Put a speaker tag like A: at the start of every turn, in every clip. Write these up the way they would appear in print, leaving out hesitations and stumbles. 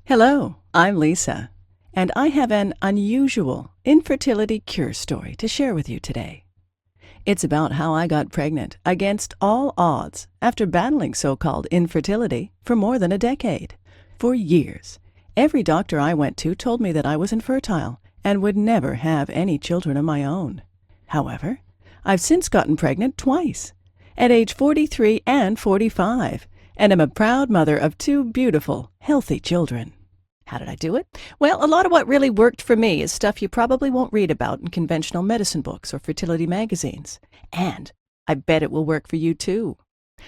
A: Hello, I'm Lisa, and I have an unusual infertility cure story to share with you today. It's about how I got pregnant against all odds after battling so-called infertility for more than a decade. For years, every doctor I went to told me that I was infertile and would never have any children of my own. However, I've since gotten pregnant twice, at age 43 and 45, and am a proud mother of two beautiful, healthy children. How did I do it? Well, a lot of what really worked for me is stuff you probably won't read about in conventional medicine books or fertility magazines. And I bet it will work for you too.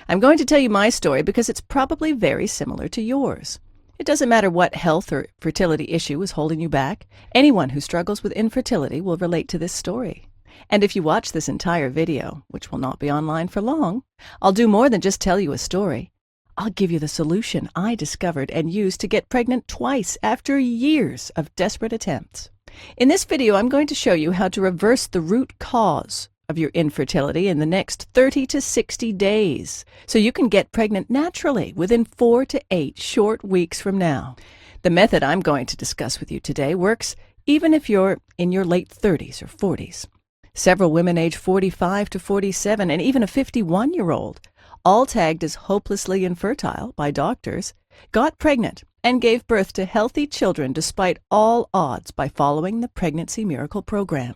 A: I'm going to tell you my story because it's probably very similar to yours. It doesn't matter what health or fertility issue is holding you back. Anyone who struggles with infertility will relate to this story. And if you watch this entire video, which will not be online for long, I'll do more than just tell you a story. I'll give you the solution I discovered and used to get pregnant twice after years of desperate attempts. In this video, I'm going to show you how to reverse the root cause of your infertility in the next 30 to 60 days, so you can get pregnant naturally within 4 to 8 short weeks from now. The method I'm going to discuss with you today works even if you're in your late 30s or 40s. Several women age 45 to 47 and even a 51-year-old, all tagged as hopelessly infertile by doctors, got pregnant and gave birth to healthy children despite all odds by following the Pregnancy Miracle Program.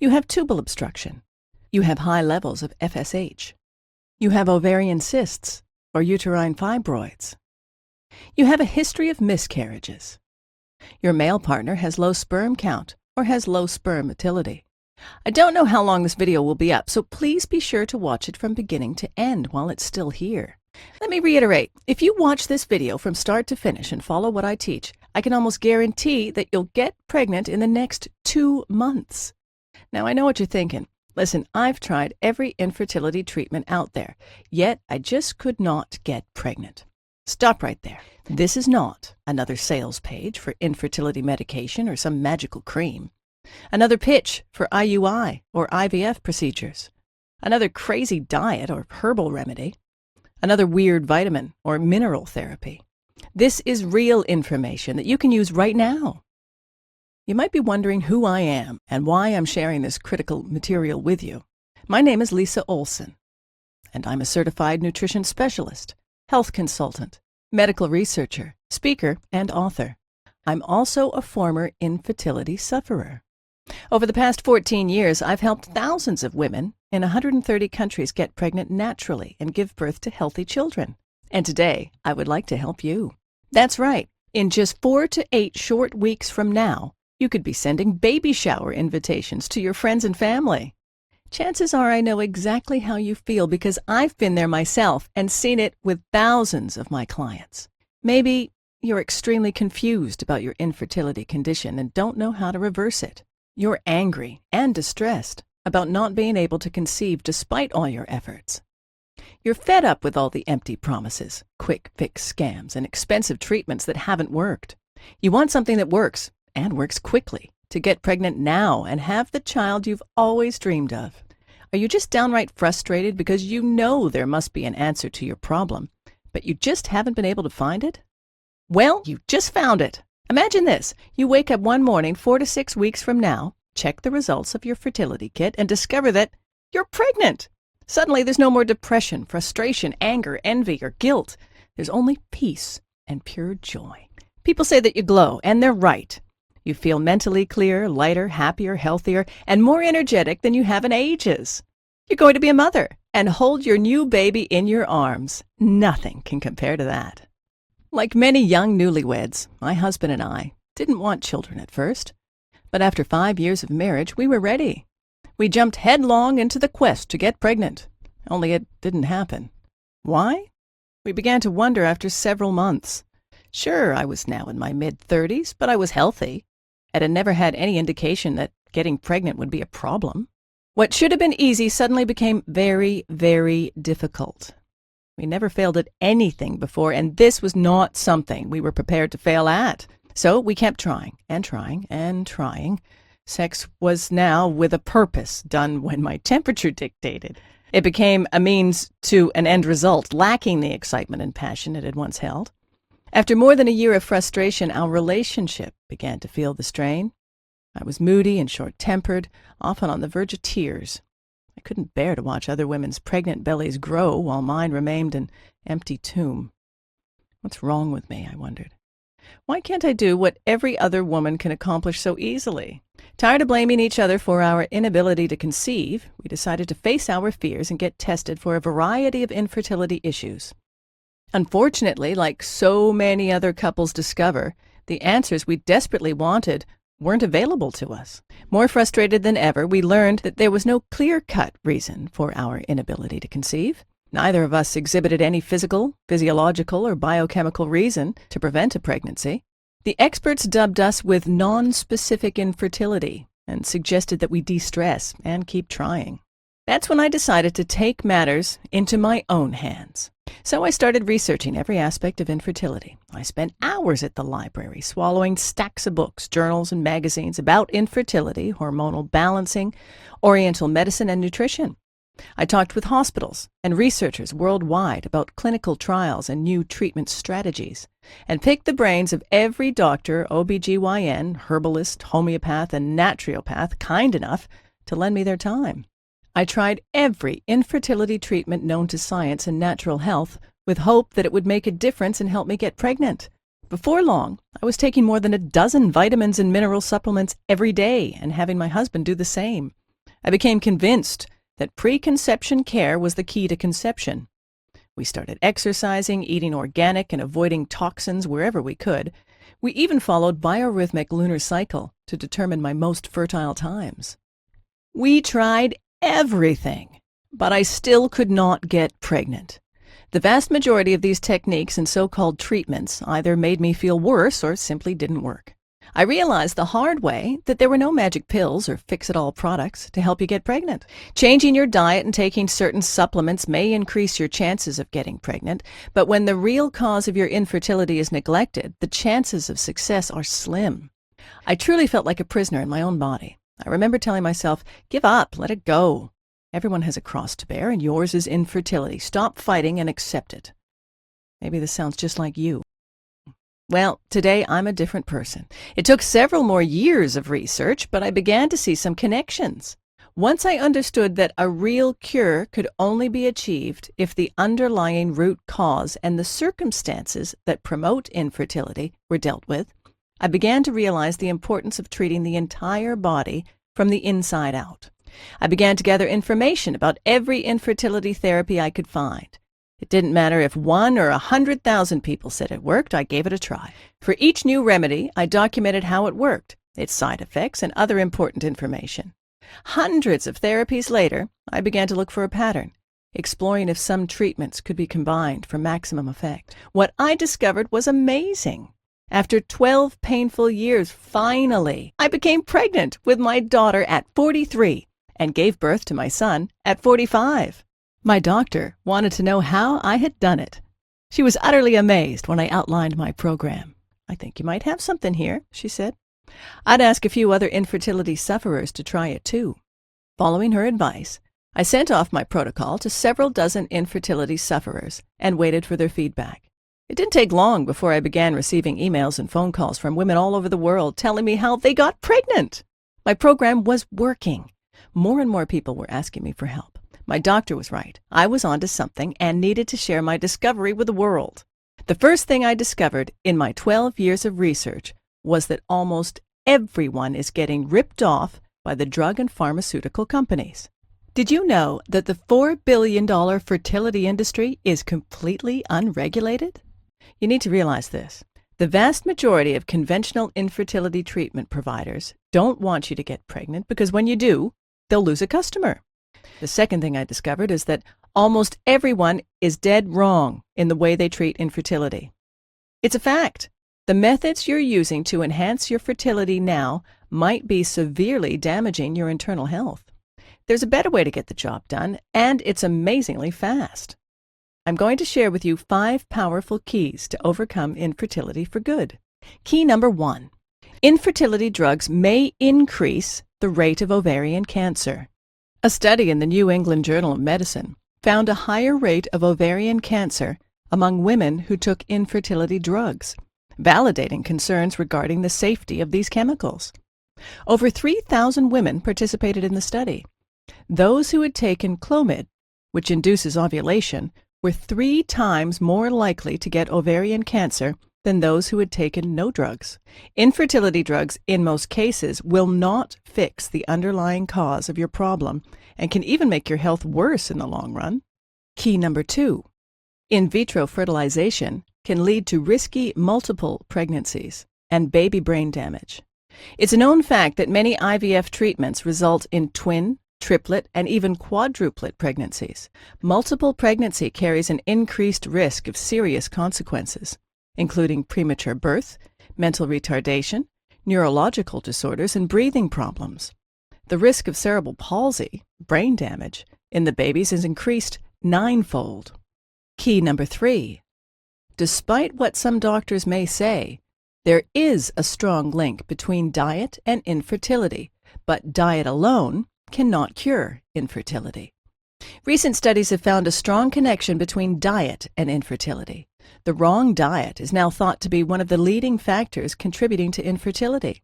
A: You have tubal obstruction. You have high levels of FSH. You have ovarian cysts or uterine fibroids. You have a history of miscarriages. Your male partner has low sperm count or has low sperm motility. I don't know how long this video will be up, so please be sure to watch it from beginning to end while it's still here. Let me reiterate, if you watch this video from start to finish and follow what I teach, I can almost guarantee that you'll get pregnant in the next 2 months. Now, I know what you're thinking. Listen, I've tried every infertility treatment out there, yet I just could not get pregnant. Stop right there. This is not another sales page for infertility medication or some magical cream. Another pitch for IUI or IVF procedures. Another crazy diet or herbal remedy. Another weird vitamin or mineral therapy. This is real information that you can use right now. You might be wondering who I am and why I'm sharing this critical material with you. My name is Lisa Olson, and I'm a certified nutrition specialist, health consultant, medical researcher, speaker, and author. I'm also a former infertility sufferer. Over the past 14 years, I've helped thousands of women in 130 countries get pregnant naturally and give birth to healthy children. And today, I would like to help you. That's right. In just 4 to 8 short weeks from now, you could be sending baby shower invitations to your friends and family. Chances are I know exactly how you feel because I've been there myself and seen it with thousands of my clients. Maybe you're extremely confused about your infertility condition and don't know how to reverse it. You're angry and distressed about not being able to conceive despite all your efforts. You're fed up with all the empty promises, quick fix scams, and expensive treatments that haven't worked. You want something that works, and works quickly, to get pregnant now and have the child you've always dreamed of. Are you just downright frustrated because you know there must be an answer to your problem, but you just haven't been able to find it? Well, you just found it. Imagine this. You wake up one morning 4 to 6 weeks from now, check the results of your fertility kit, and discover that you're pregnant. Suddenly, there's no more depression, frustration, anger, envy, or guilt. There's only peace and pure joy. People say that you glow, and they're right. You feel mentally clearer, lighter, happier, healthier, and more energetic than you have in ages. You're going to be a mother and hold your new baby in your arms. Nothing can compare to that. Like many young newlyweds, my husband and I didn't want children at first, but after 5 years of marriage, we were ready. We jumped headlong into the quest to get pregnant, only it didn't happen. Why? We began to wonder after several months. Sure, I was now in my mid-30s, but I was healthy, and had never had any indication that getting pregnant would be a problem. What should have been easy suddenly became very, very difficult. We never failed at anything before, and this was not something we were prepared to fail at. So we kept trying and trying and trying. Sex was now with a purpose, done when my temperature dictated. It became a means to an end result, lacking the excitement and passion it had once held. After more than a year of frustration, our relationship began to feel the strain. I was moody and short-tempered, often on the verge of tears. I couldn't bear to watch other women's pregnant bellies grow while mine remained an empty tomb. What's wrong with me, I wondered. Why can't I do what every other woman can accomplish so easily? Tired of blaming each other for our inability to conceive, we decided to face our fears and get tested for a variety of infertility issues. Unfortunately, like so many other couples discover, the answers we desperately wanted weren't available to us. More frustrated than ever, we learned that there was no clear-cut reason for our inability to conceive. Neither of us exhibited any physical, physiological, or biochemical reason to prevent a pregnancy. The experts dubbed us with non-specific infertility and suggested that we de-stress and keep trying. That's when I decided to take matters into my own hands. So I started researching every aspect of infertility. I spent hours at the library, swallowing stacks of books, journals, and magazines about infertility, hormonal balancing, oriental medicine, and nutrition. I talked with hospitals and researchers worldwide about clinical trials and new treatment strategies, and picked the brains of every doctor, OBGYN, herbalist, homeopath, and naturopath kind enough to lend me their time. I tried every infertility treatment known to science and natural health with hope that it would make a difference and help me get pregnant. Before long, I was taking more than a dozen vitamins and mineral supplements every day and having my husband do the same. I became convinced that preconception care was the key to conception. We started exercising, eating organic, and avoiding toxins wherever we could. We even followed biorhythmic lunar cycle to determine my most fertile times. We tried everything, but I still could not get pregnant. The vast majority of these techniques and so-called treatments either made me feel worse or simply didn't work. I realized the hard way that there were no magic pills or fix-it-all products to help you get pregnant. Changing your diet and taking certain supplements may increase your chances of getting pregnant, but when the real cause of your infertility is neglected, the chances of success are slim. I truly felt like a prisoner in my own body. I remember telling myself, give up, let it go. Everyone has a cross to bear, and yours is infertility. Stop fighting and accept it. Maybe this sounds just like you. Well, today I'm a different person. It took several more years of research, but I began to see some connections. Once I understood that a real cure could only be achieved if the underlying root cause and the circumstances that promote infertility were dealt with, I began to realize the importance of treating the entire body from the inside out. I began to gather information about every infertility therapy I could find. It didn't matter if 1 or 100,000 people said it worked, I gave it a try. For each new remedy, I documented how it worked, its side effects, and other important information. Hundreds of therapies later, I began to look for a pattern, exploring if some treatments could be combined for maximum effect. What I discovered was amazing. After 12 painful years, finally, I became pregnant with my daughter at 43 and gave birth to my son at 45. My doctor wanted to know how I had done it. She was utterly amazed when I outlined my program. I think you might have something here, she said. I'd ask a few other infertility sufferers to try it too. Following her advice, I sent off my protocol to several dozen infertility sufferers and waited for their feedback. It didn't take long before I began receiving emails and phone calls from women all over the world telling me how they got pregnant. My program was working. More and more people were asking me for help. My doctor was right. I was onto something and needed to share my discovery with the world. The first thing I discovered in my 12 years of research was that almost everyone is getting ripped off by the drug and pharmaceutical companies. Did you know that the $4 billion fertility industry is completely unregulated? You need to realize this. The vast majority of conventional infertility treatment providers don't want you to get pregnant because when you do, they'll lose a customer. The second thing I discovered is that almost everyone is dead wrong in the way they treat infertility. It's a fact. The methods you're using to enhance your fertility now might be severely damaging your internal health. There's a better way to get the job done, and it's amazingly fast. I'm going to share with you 5 powerful keys to overcome infertility for good. Key number 1. Infertility drugs may increase the rate of ovarian cancer. A study in the New England Journal of Medicine found a higher rate of ovarian cancer among women who took infertility drugs, validating concerns regarding the safety of these chemicals. Over 3,000 women participated in the study. Those who had taken Clomid, which induces ovulation, were 3 times more likely to get ovarian cancer than those who had taken no drugs. Infertility drugs, in most cases, will not fix the underlying cause of your problem and can even make your health worse in the long run. Key number 2. In vitro fertilization can lead to risky multiple pregnancies and baby brain damage. It's a known fact that many IVF treatments result in twin, triplet, and even quadruplet pregnancies. Multiple pregnancy carries an increased risk of serious consequences, including premature birth, mental retardation, neurological disorders, and breathing problems. The risk of cerebral palsy, brain damage, in the babies is increased 9-fold. Key number 3. Despite what some doctors may say, there is a strong link between diet and infertility, but diet alone cannot cure infertility. Recent studies have found a strong connection between diet and infertility. The wrong diet is now thought to be one of the leading factors contributing to infertility.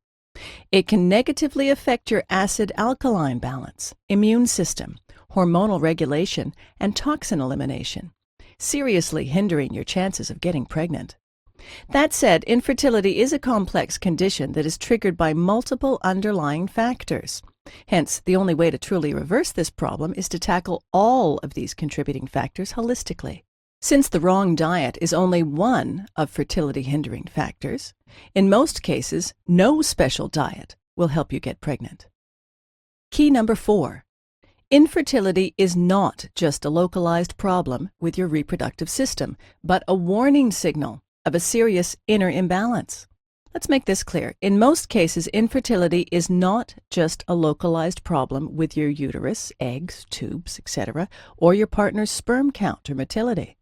A: It can negatively affect your acid-alkaline balance, immune system, hormonal regulation, and toxin elimination, seriously hindering your chances of getting pregnant. That said, infertility is a complex condition that is triggered by multiple underlying factors. Hence, the only way to truly reverse this problem is to tackle all of these contributing factors holistically. Since the wrong diet is only one of fertility-hindering factors, in most cases, no special diet will help you get pregnant. Key number 4. Infertility is not just a localized problem with your reproductive system, but a warning signal of a serious inner imbalance. Let's make this clear. In most cases, infertility is not just a localized problem with your uterus, eggs, tubes, etc., or your partner's sperm count or motility.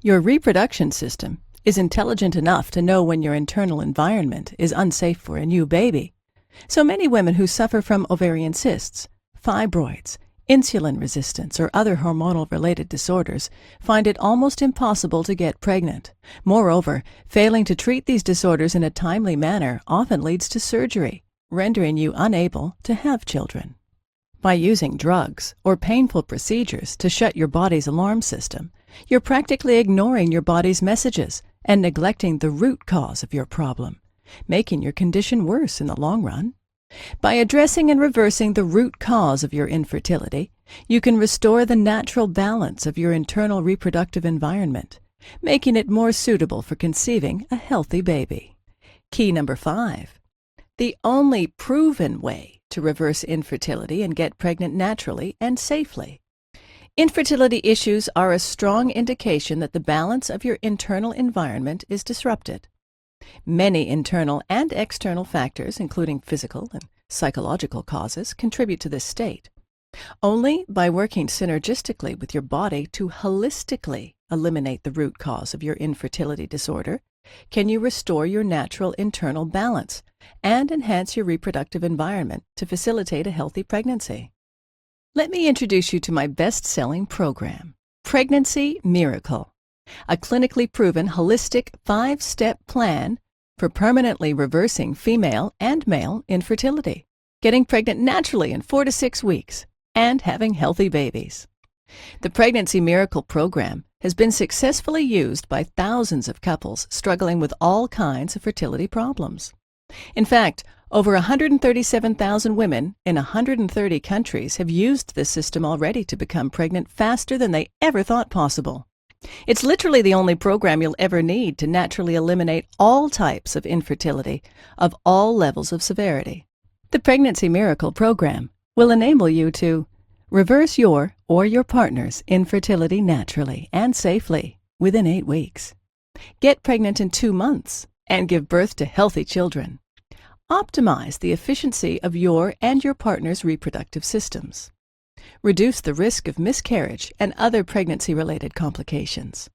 A: Your reproduction system is intelligent enough to know when your internal environment is unsafe for a new baby. So many women who suffer from ovarian cysts, fibroids, insulin resistance, or other hormonal-related disorders find it almost impossible to get pregnant. Moreover, failing to treat these disorders in a timely manner often leads to surgery, rendering you unable to have children. By using drugs or painful procedures to shut your body's alarm system, you're practically ignoring your body's messages and neglecting the root cause of your problem, making your condition worse in the long run. By addressing and reversing the root cause of your infertility, you can restore the natural balance of your internal reproductive environment, making it more suitable for conceiving a healthy baby. Key number 5. The only proven way to reverse infertility and get pregnant naturally and safely. Infertility issues are a strong indication that the balance of your internal environment is disrupted. Many internal and external factors, including physical and psychological causes, contribute to this state. Only by working synergistically with your body to holistically eliminate the root cause of your infertility disorder can you restore your natural internal balance and enhance your reproductive environment to facilitate a healthy pregnancy. Let me introduce you to my best-selling program, Pregnancy Miracle, a clinically proven holistic 5-step plan for permanently reversing female and male infertility, getting pregnant naturally in 4 to 6 weeks, and having healthy babies. The Pregnancy Miracle program has been successfully used by thousands of couples struggling with all kinds of fertility problems. In fact, over 137,000 women in 130 countries have used this system already to become pregnant faster than they ever thought possible. It's literally the only program you'll ever need to naturally eliminate all types of infertility of all levels of severity. The Pregnancy Miracle program will enable you to reverse your or your partner's infertility naturally and safely within 8 weeks. Get pregnant in 2 months and give birth to healthy children. Optimize the efficiency of your and your partner's reproductive systems. Reduce the risk of miscarriage and other pregnancy-related complications.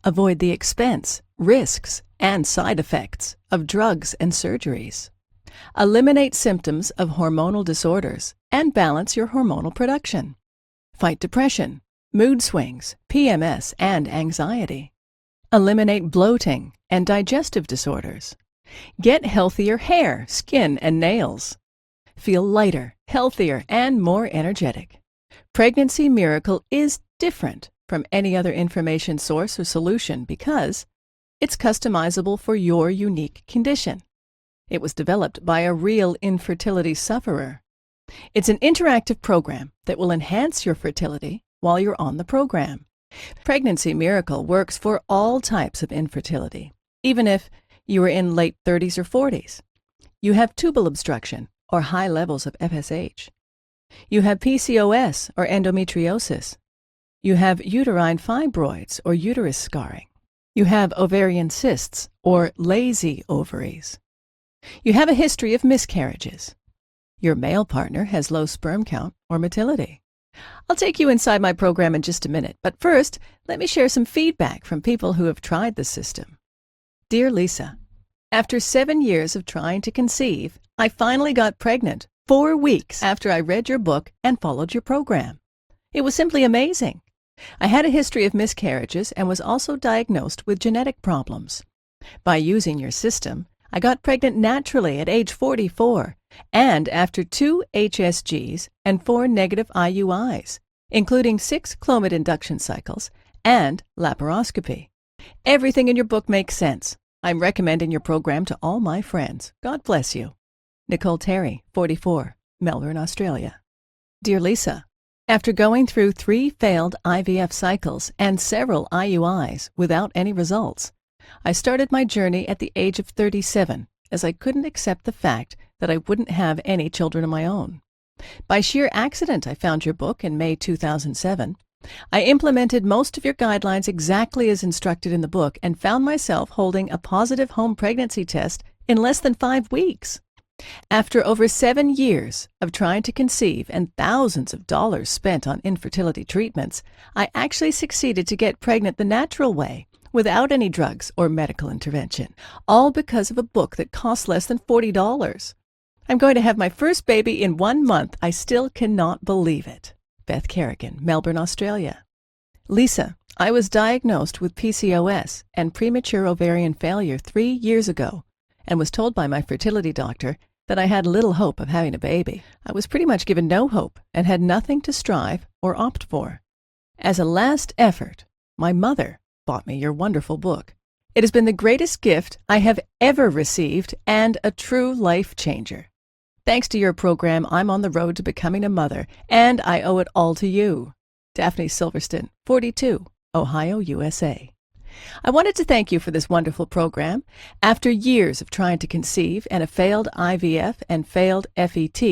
A: Avoid the expense, risks, and side effects of drugs and surgeries. Eliminate symptoms of hormonal disorders and balance your hormonal production. Fight depression, mood swings, PMS, and anxiety. Eliminate bloating and digestive disorders. Get healthier hair, skin, and nails. Feel lighter, healthier, and more energetic. Pregnancy Miracle is different from any other information source or solution because it's customizable for your unique condition. It was developed by a real infertility sufferer. It's an interactive program that will enhance your fertility while you're on the program. Pregnancy Miracle works for all types of infertility, even if you are in late 30s or 40s. You have tubal obstruction or high levels of FSH. You have PCOS or endometriosis. You have uterine fibroids or uterus scarring. You have ovarian cysts or lazy ovaries. You have a history of miscarriages. Your male partner has low sperm count or motility. I'll take you inside my program in just a minute, but first, let me share some feedback from people who have tried the system. Dear Lisa, after 7 years of trying to conceive, I finally got pregnant 4 weeks after I read your book and followed your program. It was simply amazing. I had a history of miscarriages and was also diagnosed with genetic problems. By using your system, I got pregnant naturally at age 44 and after 2 HSGs and 4 negative IUIs, including 6 Clomid induction cycles and laparoscopy. Everything in your book makes sense. I'm recommending your program to all my friends. God bless you. Nicole Terry, 44, Melbourne, Australia. Dear Lisa, after going through 3 failed IVF cycles and several IUIs without any results, I started my journey at the age of 37 as I couldn't accept the fact that I wouldn't have any children of my own. By sheer accident, I found your book in May 2007. I implemented most of your guidelines exactly as instructed in the book and found myself holding a positive home pregnancy test in less than 5 weeks. After over 7 years of trying to conceive and thousands of dollars spent on infertility treatments, I actually succeeded to get pregnant the natural way, without any drugs or medical intervention, all because of a book that cost less than $40. I'm going to have my first baby in 1 month. I still cannot believe it. Beth Kerrigan, Melbourne, Australia. Lisa, I was diagnosed with PCOS and premature ovarian failure 3 years ago and was told by my fertility doctor that I had little hope of having a baby. I was pretty much given no hope and had nothing to strive or opt for. As a last effort, my mother bought me your wonderful book. It has been the greatest gift I have ever received and a true life changer. Thanks to your program, I'm on the road to becoming a mother, and I owe it all to you. Daphne Silverston, 42, Ohio, USA. I wanted to thank you for this wonderful program. After years of trying to conceive and a failed IVF and failed FET,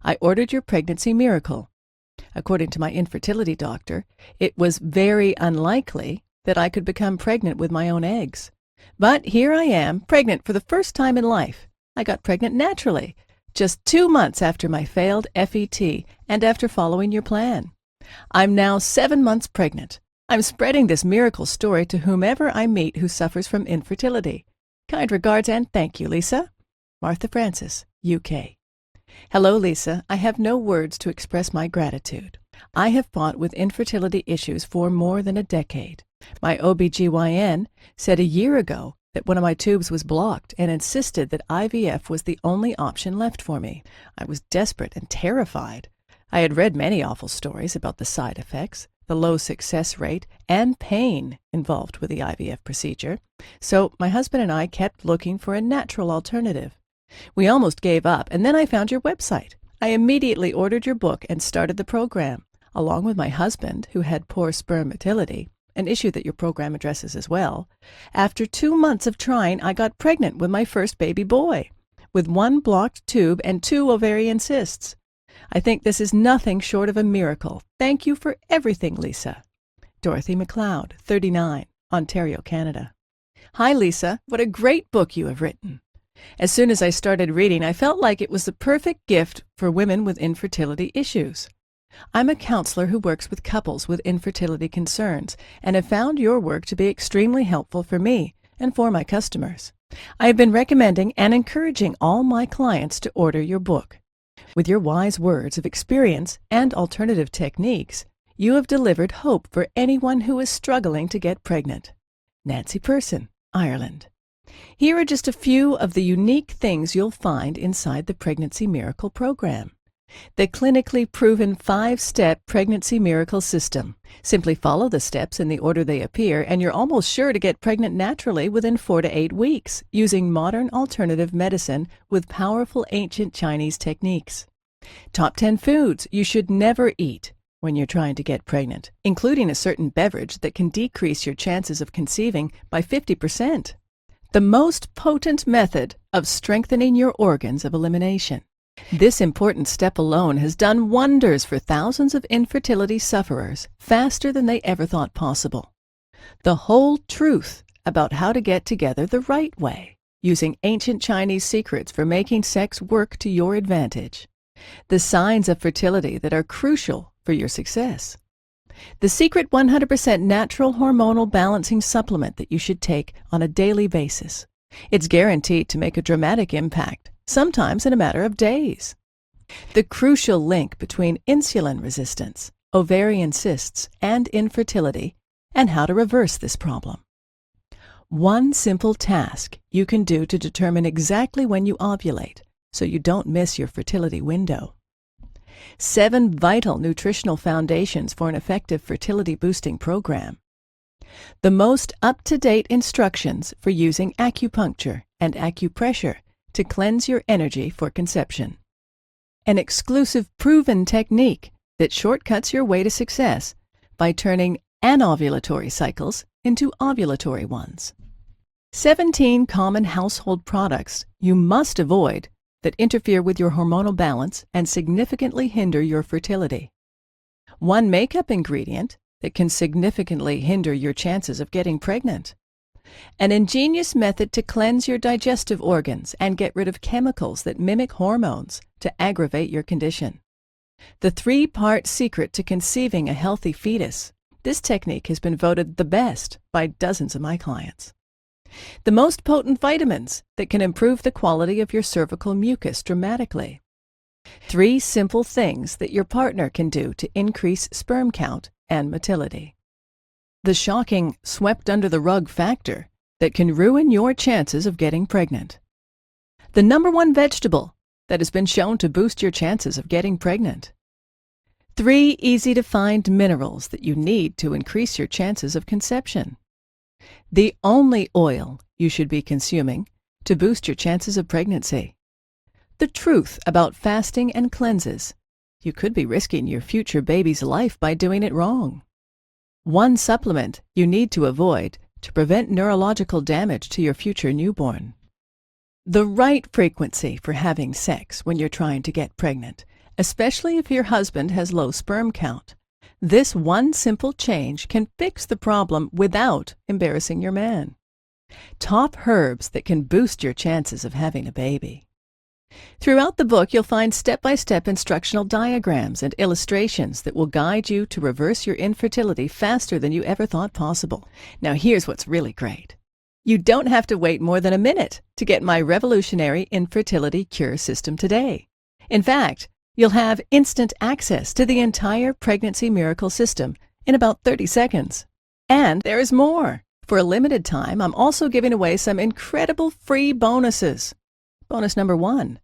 A: I ordered your Pregnancy Miracle. According to my infertility doctor, it was very unlikely that I could become pregnant with my own eggs. But here I am, pregnant for the first time in life. I got pregnant naturally, just 2 months after my failed FET and after following your plan. I'm now 7 months pregnant. I'm spreading this miracle story to whomever I meet who suffers from infertility. Kind regards and thank you, Lisa. Martha Francis, UK. Hello, Lisa. I have no words to express my gratitude. I have fought with infertility issues for more than a decade. My OBGYN said a year ago that one of my tubes was blocked and insisted that IVF was the only option left for me. I was desperate and terrified. I had read many awful stories about the side effects, the low success rate, and pain involved with the IVF procedure, so my husband and I kept looking for a natural alternative. We almost gave up, and then I found your website. I immediately ordered your book and started the program, along with my husband, who had poor sperm motility, an issue that your program addresses as well. After 2 months of trying, I got pregnant with my first baby boy, with 1 blocked tube and 2 ovarian cysts. I think this is nothing short of a miracle. Thank you for everything, Lisa. Dorothy McLeod, 39, Ontario, Canada. Hi, Lisa. What a great book you have written. As soon as I started reading, I felt like it was the perfect gift for women with infertility issues. I'm a counselor who works with couples with infertility concerns and have found your work to be extremely helpful for me and for my customers. I have been recommending and encouraging all my clients to order your book. With your wise words of experience and alternative techniques, you have delivered hope for anyone who is struggling to get pregnant. Nancy Person, Ireland. Here are just a few of the unique things you'll find inside the Pregnancy Miracle program. The clinically proven 5-step Pregnancy Miracle system. Simply follow the steps in the order they appear, and you're almost sure to get pregnant naturally within 4 to 8 weeks, using modern alternative medicine with powerful ancient Chinese techniques. Top 10 foods you should never eat when you're trying to get pregnant, including a certain beverage that can decrease your chances of conceiving by 50%. The most potent method of strengthening your organs of elimination. This important step alone has done wonders for thousands of infertility sufferers faster than they ever thought possible. The whole truth about how to get together the right way, using ancient Chinese secrets for making sex work to your advantage. The signs of fertility that are crucial for your success. The secret 100% natural hormonal balancing supplement that you should take on a daily basis. It's guaranteed to make a dramatic impact, sometimes in a matter of days. The crucial link between insulin resistance, ovarian cysts, and infertility, and how to reverse this problem. One simple task you can do to determine exactly when you ovulate, so you don't miss your fertility window. 7 vital nutritional foundations for an effective fertility-boosting program. The most up-to-date instructions for using acupuncture and acupressure to cleanse your energy for conception. An exclusive proven technique that shortcuts your way to success by turning anovulatory cycles into ovulatory ones. 17 common household products you must avoid that interfere with your hormonal balance and significantly hinder your fertility. 1 makeup ingredient that can significantly hinder your chances of getting pregnant. An ingenious method to cleanse your digestive organs and get rid of chemicals that mimic hormones to aggravate your condition. The 3-part secret to conceiving a healthy fetus. This technique has been voted the best by dozens of my clients. The most potent vitamins that can improve the quality of your cervical mucus dramatically. 3 simple things that your partner can do to increase sperm count and motility. The shocking swept-under-the-rug factor that can ruin your chances of getting pregnant. The #1 vegetable that has been shown to boost your chances of getting pregnant. 3 easy-to-find minerals that you need to increase your chances of conception. The only oil you should be consuming to boost your chances of pregnancy. The truth about fasting and cleanses. You could be risking your future baby's life by doing it wrong. 1 supplement you need to avoid to prevent neurological damage to your future newborn. The right frequency for having sex when you're trying to get pregnant, especially if your husband has low sperm count. This 1 simple change can fix the problem without embarrassing your man. Top herbs that can boost your chances of having a baby. Throughout the book, you'll find step-by-step instructional diagrams and illustrations that will guide you to reverse your infertility faster than you ever thought possible. Now here's what's really great. You don't have to wait more than a minute to get my revolutionary infertility cure system today. In fact, you'll have instant access to the entire Pregnancy Miracle system in about 30 seconds. And there is more. For a limited time, I'm also giving away some incredible free bonuses. Bonus #1,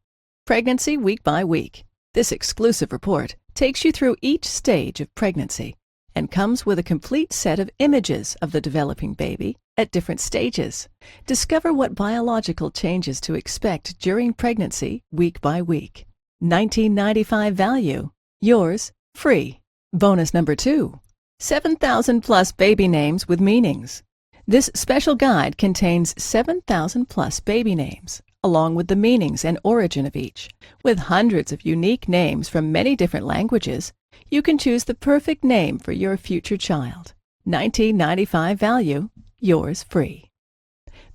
A: Pregnancy Week by Week. This exclusive report takes you through each stage of pregnancy and comes with a complete set of images of the developing baby at different stages. Discover what biological changes to expect during pregnancy week by week. $19.95 value. Yours free. Bonus #2, 7,000 plus baby names with meanings. This special guide contains 7,000 plus baby names, along with the meanings and origin of each. With hundreds of unique names from many different languages, you can choose the perfect name for your future child. $19.95 value. Yours free.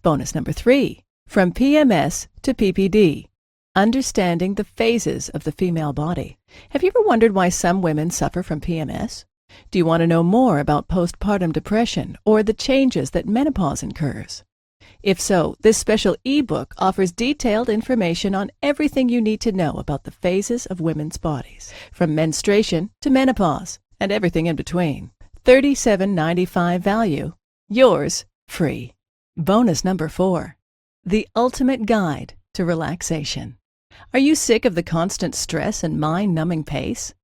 A: Bonus #3, from PMS to PPD. Understanding the phases of the female body. Have you ever wondered why some women suffer from PMS? Do you want to know more about postpartum depression or the changes that menopause incurs? If so, this special ebook offers detailed information on everything you need to know about the phases of women's bodies, from menstruation to menopause and everything in between. $37.95 value. Yours free. Bonus number 4. The ultimate guide to relaxation. Are you sick of the constant stress and mind-numbing pace?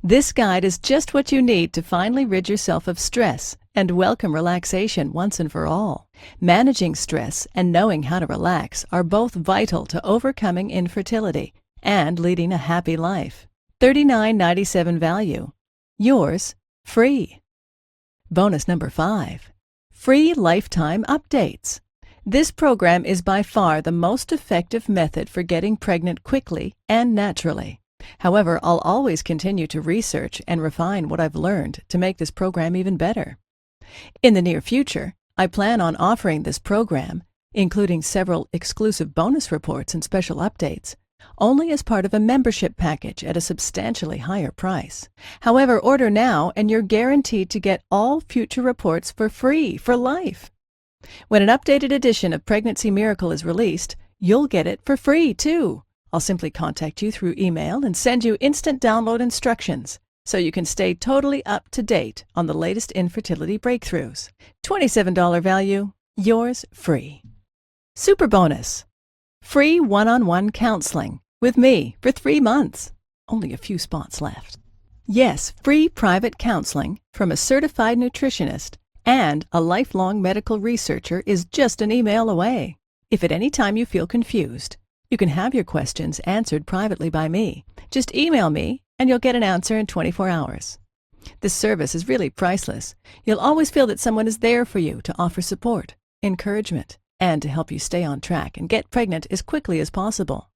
A: This guide is just what you need to finally rid yourself of stress and welcome relaxation once and for all. Managing stress and knowing how to relax are both vital to overcoming infertility and leading a happy life. $39.97 value. Yours free. Bonus number 5. Free lifetime updates. This program is by far the most effective method for getting pregnant quickly and naturally. However, I'll always continue to research and refine what I've learned to make this program even better. In the near future, I plan on offering this program, including several exclusive bonus reports and special updates, only as part of a membership package at a substantially higher price. However, order now and you're guaranteed to get all future reports for free for life. When an updated edition of Pregnancy Miracle is released, you'll get it for free too. I'll simply contact you through email and send you instant download instructions so you can stay totally up to date on the latest infertility breakthroughs. $27 value, yours free. Super bonus. Free one-on-one counseling with me for 3 months. Only a few spots left. Yes, free private counseling from a certified nutritionist and a lifelong medical researcher is just an email away. If at any time you feel confused, you can have your questions answered privately by me. Just email me and you'll get an answer in 24 hours. This service is really priceless. You'll always feel that someone is there for you to offer support, encouragement, and to help you stay on track and get pregnant as quickly as possible.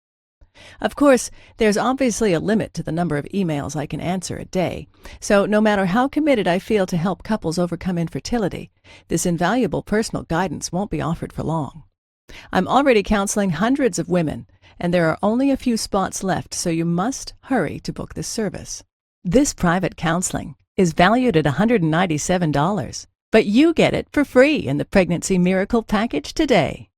A: Of course, there's obviously a limit to the number of emails I can answer a day, so no matter how committed I feel to help couples overcome infertility, this invaluable personal guidance won't be offered for long. I'm already counseling hundreds of women, and there are only a few spots left, so you must hurry to book this service. This private counseling is valued at $197, but you get it for free in the Pregnancy Miracle package today.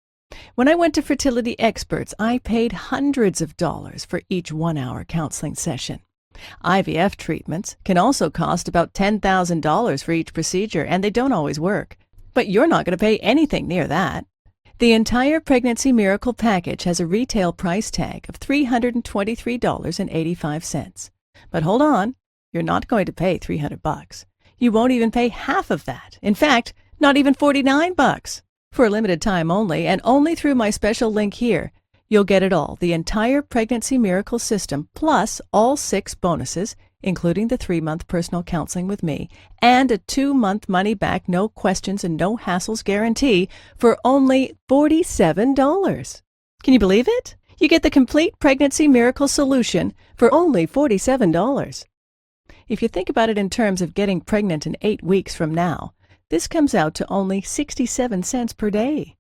A: When I went to fertility experts, I paid hundreds of dollars for each 1-hour counseling session. IVF treatments can also cost about $10,000 for each procedure, and they don't always work. But you're not going to pay anything near that. The entire Pregnancy Miracle package has a retail price tag of $323.85. But hold on, you're not going to pay $300. You won't even pay half of that. In fact, not even $49. For a limited time only, and only through my special link here, you'll get it all, the entire Pregnancy Miracle system, plus all 6 bonuses, including the 3-month personal counseling with me, and a 2-month money-back, no questions and no hassles guarantee for only $47. Can you believe it? You get the complete Pregnancy Miracle solution for only $47. If you think about it in terms of getting pregnant in 8 weeks from now, this comes out to only 67 cents per day.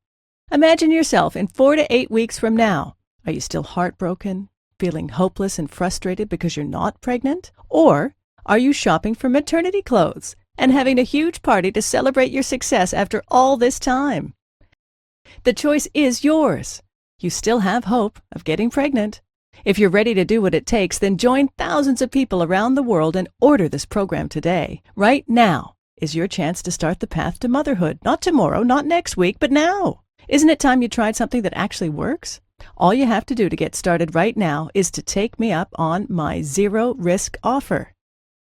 A: Imagine yourself in 4 to 8 weeks from now. Are you still heartbroken, feeling hopeless and frustrated because you're not pregnant? Or are you shopping for maternity clothes and having a huge party to celebrate your success after all this time? The choice is yours. You still have hope of getting pregnant. If you're ready to do what it takes, then join thousands of people around the world and order this program today. Right now is your chance to start the path to motherhood. Not tomorrow, not next week, but now. Isn't it time you tried something that actually works? All you have to do to get started right now is to take me up on my zero-risk offer.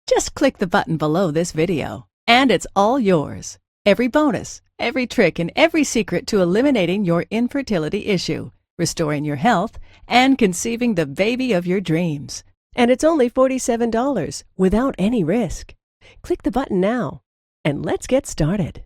A: Just click the button below this video, and it's all yours. Every bonus, every trick, and every secret to eliminating your infertility issue, restoring your health, and conceiving the baby of your dreams. And it's only $47 without any risk. Click the button now, and let's get started.